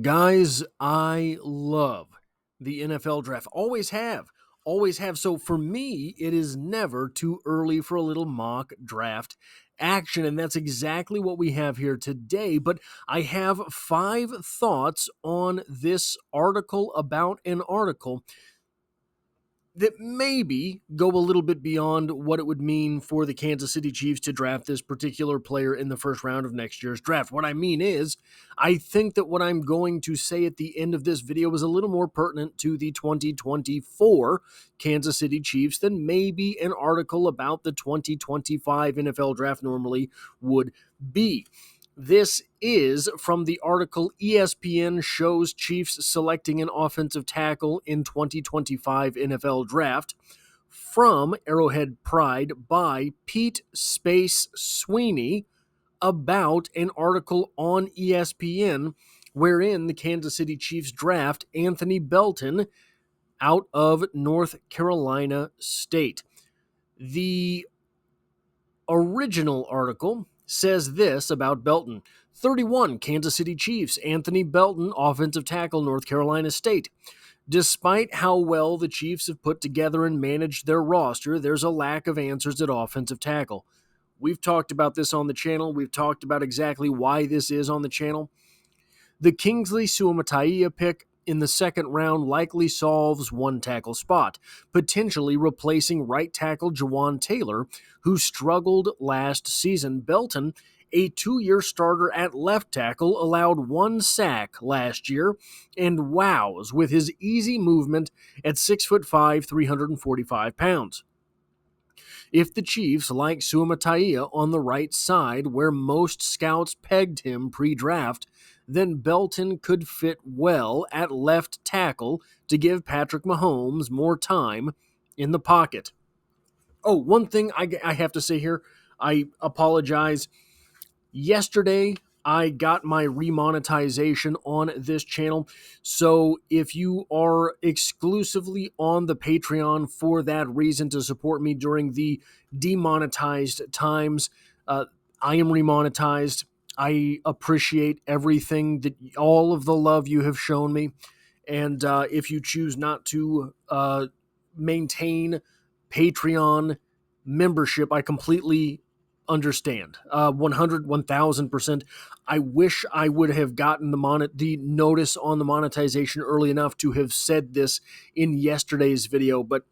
Guys, I love the NFL draft. Always have. Always have. So for me, it is never too early for a little mock draft action. And that's exactly what we have here today. But I have 5 thoughts on this article about an article that maybe go a little bit beyond what it would mean for the Kansas City Chiefs to draft this particular player in the first round of next year's draft. What I mean is, I think that what I'm going to say at the end of this video is a little more pertinent to the 2024 Kansas City Chiefs than maybe an article about the 2025 NFL draft normally would be. This is from the article ESPN shows Chiefs selecting an offensive tackle in 2025 NFL Draft from Arrowhead Pride by Pete Space Sweeney about an article on ESPN wherein the Kansas City Chiefs draft Anthony Belton out of North Carolina State. The original article says this about Belton. 31, Kansas City Chiefs, Anthony Belton, offensive tackle, North Carolina State. Despite how well the Chiefs have put together and managed their roster, there's a lack of answers at offensive tackle. We've talked about this on the channel. We've talked about exactly why this is on the channel. The Kingsley Suamataia pick in the second round likely solves one tackle spot, potentially replacing right tackle Jawaan Taylor, who struggled last season. Belton, a 2-year starter at left tackle, allowed 1 sack last year and wows with his easy movement at 6'5", 345 pounds. If the Chiefs like Suamataia on the right side, where most scouts pegged him pre-draft, then Belton could fit well at left tackle to give Patrick Mahomes more time in the pocket. Oh, one thing I have to say here, I apologize. Yesterday, I got my remonetization on this channel, so if you are exclusively on the Patreon for that reason to support me during the demonetized times, I am remonetized. I appreciate everything, all of the love you have shown me, and if you choose not to maintain Patreon membership, I completely understand. 1000%. I wish I would have gotten the notice on the monetization early enough to have said this in yesterday's video, but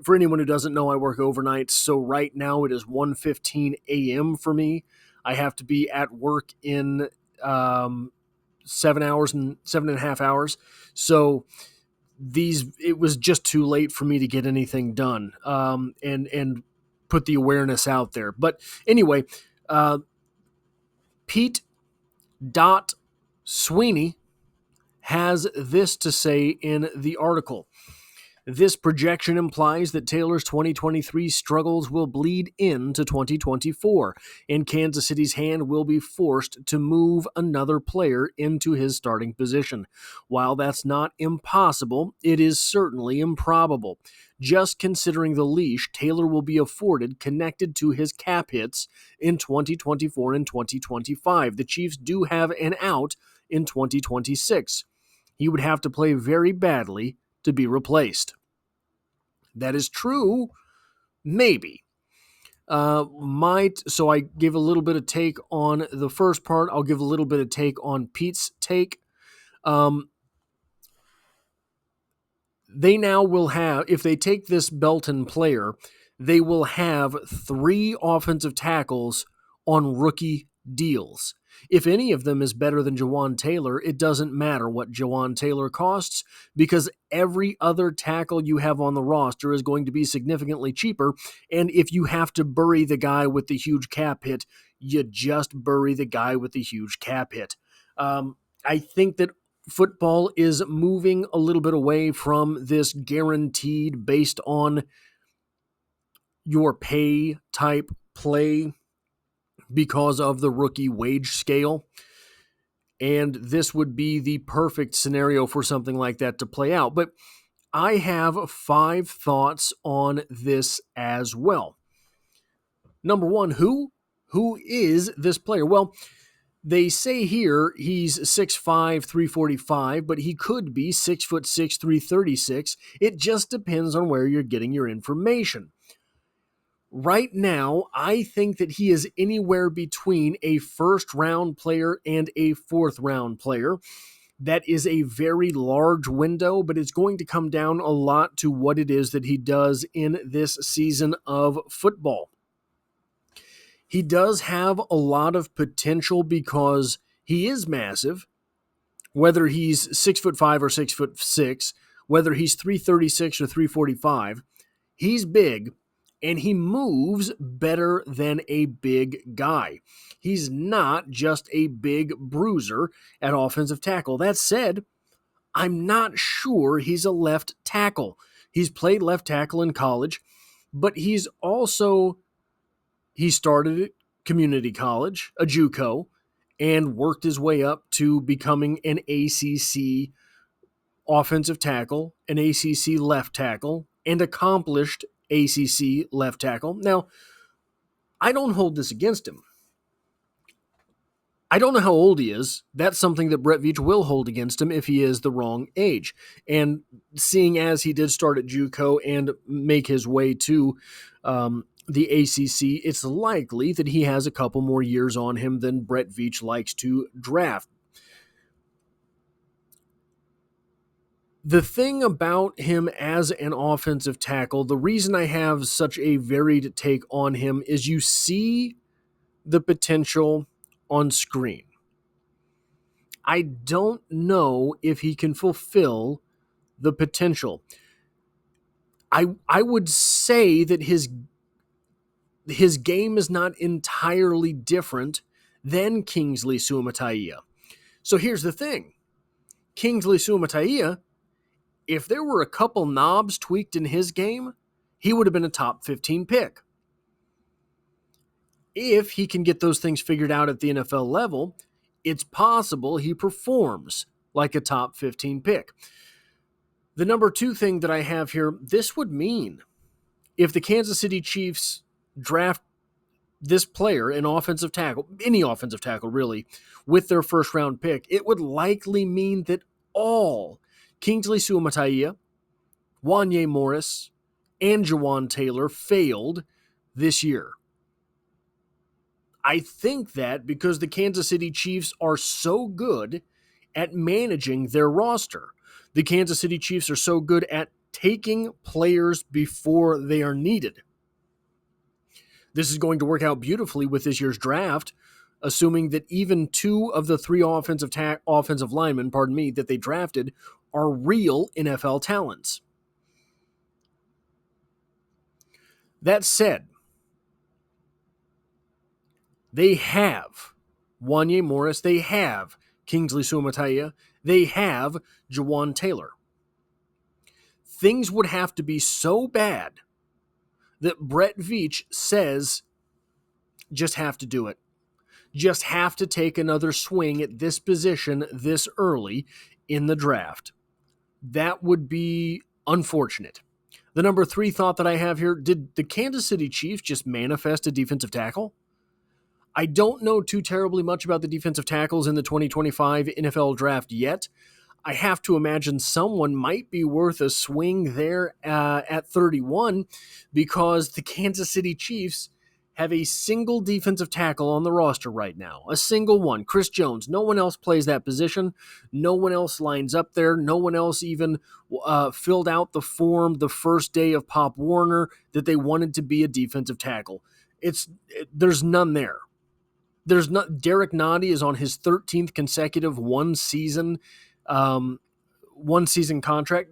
for anyone who doesn't know, I work overnight, so right now it is 1:15 a.m. for me. I have to be at work in 7.5 hours. So it was just too late for me to get anything done and put the awareness out there. But anyway, Pete Sweeney has this to say in the article. This projection implies that Taylor's 2023 struggles will bleed into 2024, and Kansas City's hand will be forced to move another player into his starting position. While that's not impossible, it is certainly improbable. Just considering the leash Taylor will be afforded connected to his cap hits in 2024 and 2025, the Chiefs do have an out in 2026. He would have to play very badly to be replaced. That is true, maybe. So I give a little bit of take on the first part. I'll give a little bit of take on Pete's take. They now will have, if they take this Belton player, they will have 3 offensive tackles on rookie deals. If any of them is better than Jawaan Taylor, it doesn't matter what Jawaan Taylor costs because every other tackle you have on the roster is going to be significantly cheaper. And if you have to bury the guy with the huge cap hit, you just bury the guy with the huge cap hit. I think that football is moving a little bit away from this guaranteed based on your pay type play because of the rookie wage scale. And this would be the perfect scenario for something like that to play out. But I have 5 thoughts on this as well. Number 1, who is this player? Well, They say here he's 6'5", 345, but he could be 6'6", 336. It just depends on where you're getting your information. Right now, I think that he is anywhere between a first-round player and a fourth-round player. That is a very large window, but it's going to come down a lot to what it is that he does in this season of football. He does have a lot of potential because he is massive, whether he's 6'5" or 6'6", whether he's 336 or 345, he's big and he moves better than a big guy. He's not just a big bruiser at offensive tackle. That said, I'm not sure he's a left tackle. He's played left tackle in college, but he started at community college, a JUCO, and worked his way up to becoming an ACC offensive tackle, an ACC left tackle, and accomplished ACC left tackle. Now, I don't hold this against him. I don't know how old he is. That's something that Brett Veach will hold against him if he is the wrong age. And seeing as he did start at JUCO and make his way to the ACC, it's likely that he has a couple more years on him than Brett Veach likes to draft. The thing about him as an offensive tackle, the reason I have such a varied take on him is you see the potential on screen. I don't know if he can fulfill the potential. I would say that his game is not entirely different than Kingsley Suamataia. So here's the thing. Kingsley Suamataia, if there were a couple knobs tweaked in his game, he would have been a top 15 pick. If he can get those things figured out at the NFL level, it's possible he performs like a top 15 pick. The number two thing that I have here, this would mean if the Kansas City Chiefs draft this player, an offensive tackle, any offensive tackle really, with their first round pick, it would likely mean that all Kingsley Suamataia, Wanya Morris, and Jawaan Taylor failed this year. I think that because the Kansas City Chiefs are so good at managing their roster. The Kansas City Chiefs are so good at taking players before they are needed. This is going to work out beautifully with this year's draft, assuming that even two of the three offensive linemen, that they drafted are real NFL talents. That said, they have Wanya Morris, they have Kingsley Suamataia, they have Jawaan Taylor. Things would have to be so bad that Brett Veach says, just have to do it. Just have to take another swing at this position this early in the draft. That would be unfortunate. The number three thought that I have here, did the Kansas City Chiefs just manifest a defensive tackle? I don't know too terribly much about the defensive tackles in the 2025 NFL draft yet. I have to imagine someone might be worth a swing there at 31 because the Kansas City Chiefs have a single defensive tackle on the roster right now. A single one, Chris Jones. No one else plays that position. No one else lines up there. No one else even filled out the form the first day of Pop Warner that they wanted to be a defensive tackle. There's none there. There's not. Derek Noddy is on his 13th consecutive one season contract.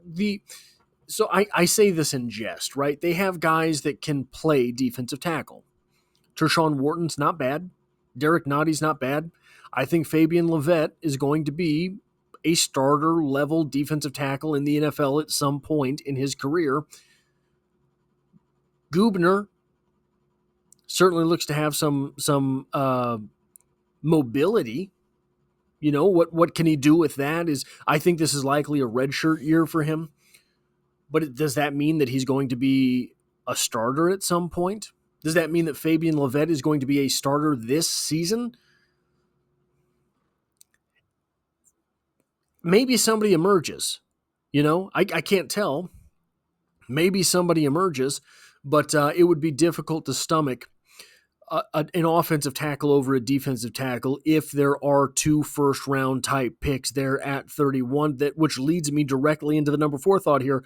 So I say this in jest, right? They have guys that can play defensive tackle. Tershawn Wharton's not bad. Derek Noddy's not bad. I think Fabian Levette is going to be a starter level defensive tackle in the NFL at some point in his career. Gubner certainly looks to have some mobility. You know, what can he do with that? I think this is likely a redshirt year for him. But does that mean that he's going to be a starter at some point? Does that mean that Fabian Levette is going to be a starter this season? maybe somebody emerges. I can't tell. Maybe somebody emerges, but it would be difficult to stomach an offensive tackle over a defensive tackle if there are two first-round type picks there at 31, which leads me directly into the number 4 thought here.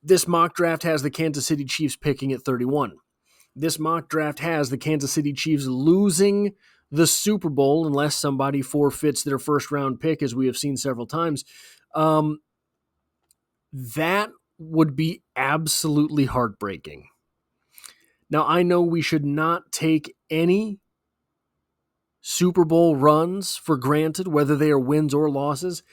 This mock draft has the Kansas City Chiefs picking at 31. This mock draft has the Kansas City Chiefs losing the Super Bowl unless somebody forfeits their first-round pick, as we have seen several times. That would be absolutely heartbreaking. Now, I know we should not take any Super Bowl runs for granted, whether they are wins or losses.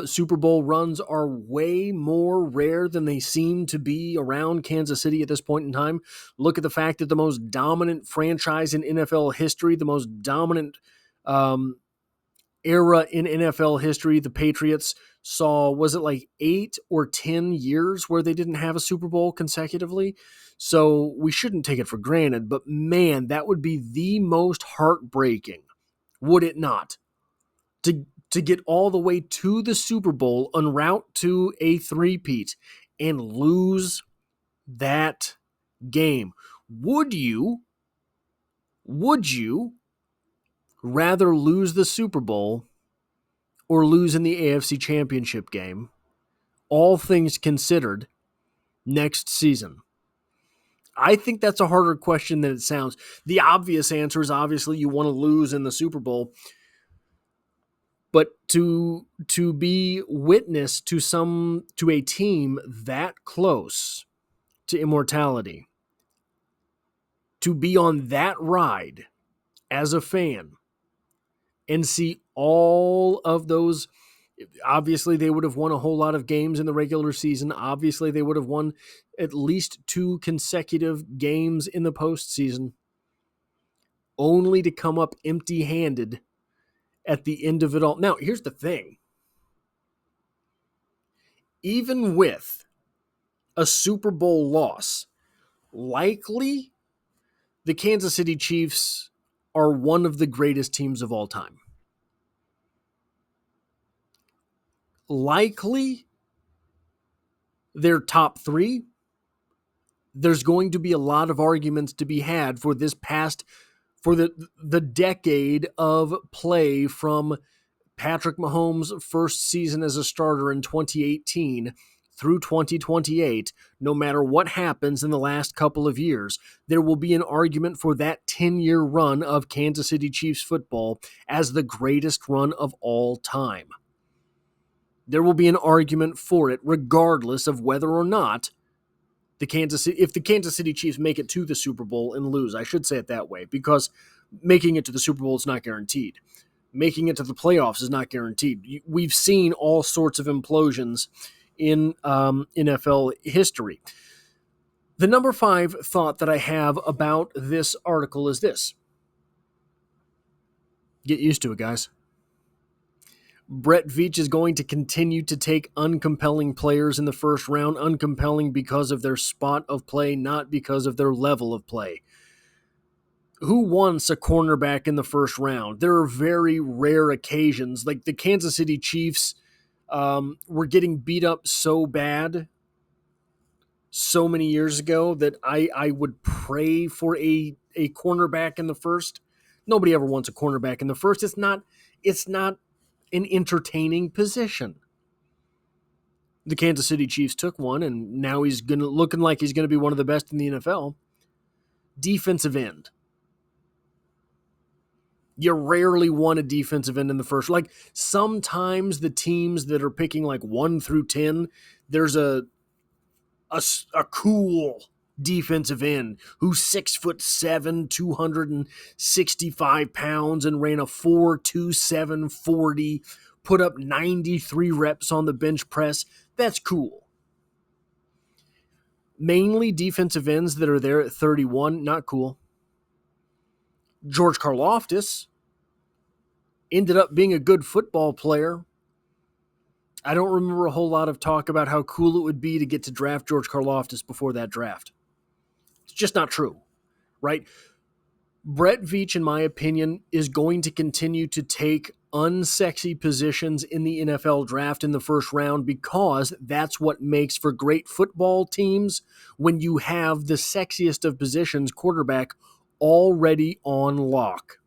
Super Bowl runs are way more rare than they seem to be around Kansas City at this point in time. Look at the fact that the most dominant franchise in NFL history, the most dominant era in NFL history, the Patriots saw, was it like 8 or 10 years where they didn't have a Super Bowl consecutively? So we shouldn't take it for granted, but man, that would be the most heartbreaking, would it not? To get all the way to the Super Bowl en route to a three-peat and lose that game. Would you rather lose the Super Bowl or lose in the AFC Championship game, all things considered, next season? I think that's a harder question than it sounds. The obvious answer is obviously you want to lose in the Super Bowl, but to be witness to a team that close to immortality, to be on that ride as a fan and see all of those. Obviously, they would have won a whole lot of games in the regular season. Obviously, they would have won at least 2 consecutive games in the postseason, only to come up empty-handed at the end of it all. Now, here's the thing. Even with a Super Bowl loss, likely the Kansas City Chiefs are one of the greatest teams of all time. Likely they're top 3. There's going to be a lot of arguments to be had for the decade of play from Patrick Mahomes' first season as a starter in 2018 through 2028. No matter what happens in the last couple of years, there will be an argument for that 10-year run of Kansas City Chiefs football as the greatest run of all time. There will be an argument for it regardless of whether or not if the Kansas City Chiefs make it to the Super Bowl and lose. I should say it that way, because making it to the Super Bowl is not guaranteed. Making it to the playoffs is not guaranteed. We've seen all sorts of implosions in NFL history. The number 5 thought that I have about this article is this. Get used to it, guys. Brett Veach is going to continue to take uncompelling players in the first round, uncompelling because of their spot of play, not because of their level of play. Who wants a cornerback in the first round? There are very rare occasions, like the Kansas City Chiefs were getting beat up so bad so many years ago that I would pray for a cornerback in the first. Nobody ever wants a cornerback in the first. It's not an entertaining position. The Kansas City Chiefs took one, and now he's looking like he's going to be one of the best in the NFL. Defensive end. You rarely want a defensive end in the first. Like, sometimes the teams that are picking like 1 through 10, there's a cool defensive end who's 6'7", 265 pounds, and ran a 4.27 40, put up 93 reps on the bench press. That's cool. Mainly defensive ends that are there at 31, not cool. George Karlaftis ended up being a good football player. I don't remember a whole lot of talk about how cool it would be to get to draft George Karlaftis before that draft. It's just not true, right? Brett Veach, in my opinion, is going to continue to take unsexy positions in the NFL draft in the first round, because that's what makes for great football teams when you have the sexiest of positions, quarterback, already on lock.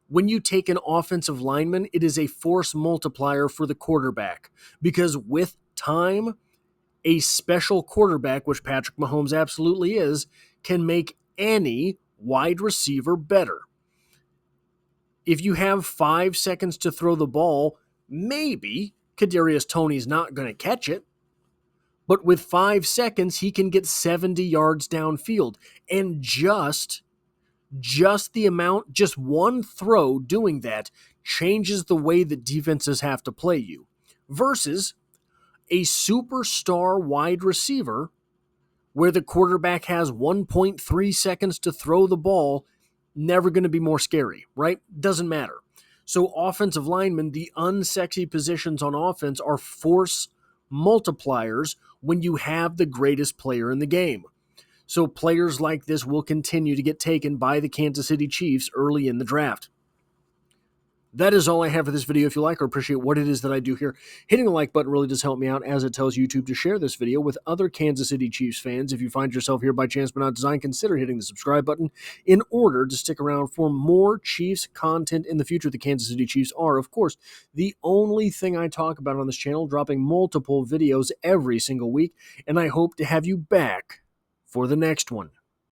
When you take an offensive lineman, it is a force multiplier for the quarterback, because with time, a special quarterback, which Patrick Mahomes absolutely is, can make any wide receiver better. If you have 5 seconds to throw the ball, maybe Kadarius Toney's not going to catch it, but with 5 seconds, he can get 70 yards downfield. And just the amount, just one throw doing that changes the way that defenses have to play you. Versus a superstar wide receiver where the quarterback has 1.3 seconds to throw the ball, never going to be more scary, right? Doesn't matter. So offensive linemen, the unsexy positions on offense, are force multipliers when you have the greatest player in the game. So players like this will continue to get taken by the Kansas City Chiefs early in the draft. That is all I have for this video. If you like or appreciate what it is that I do here, hitting the like button really does help me out, as it tells YouTube to share this video with other Kansas City Chiefs fans. If you find yourself here by chance but not design, consider hitting the subscribe button in order to stick around for more Chiefs content in the future. The Kansas City Chiefs are, of course, the only thing I talk about on this channel, dropping multiple videos every single week, and I hope to have you back for the next one.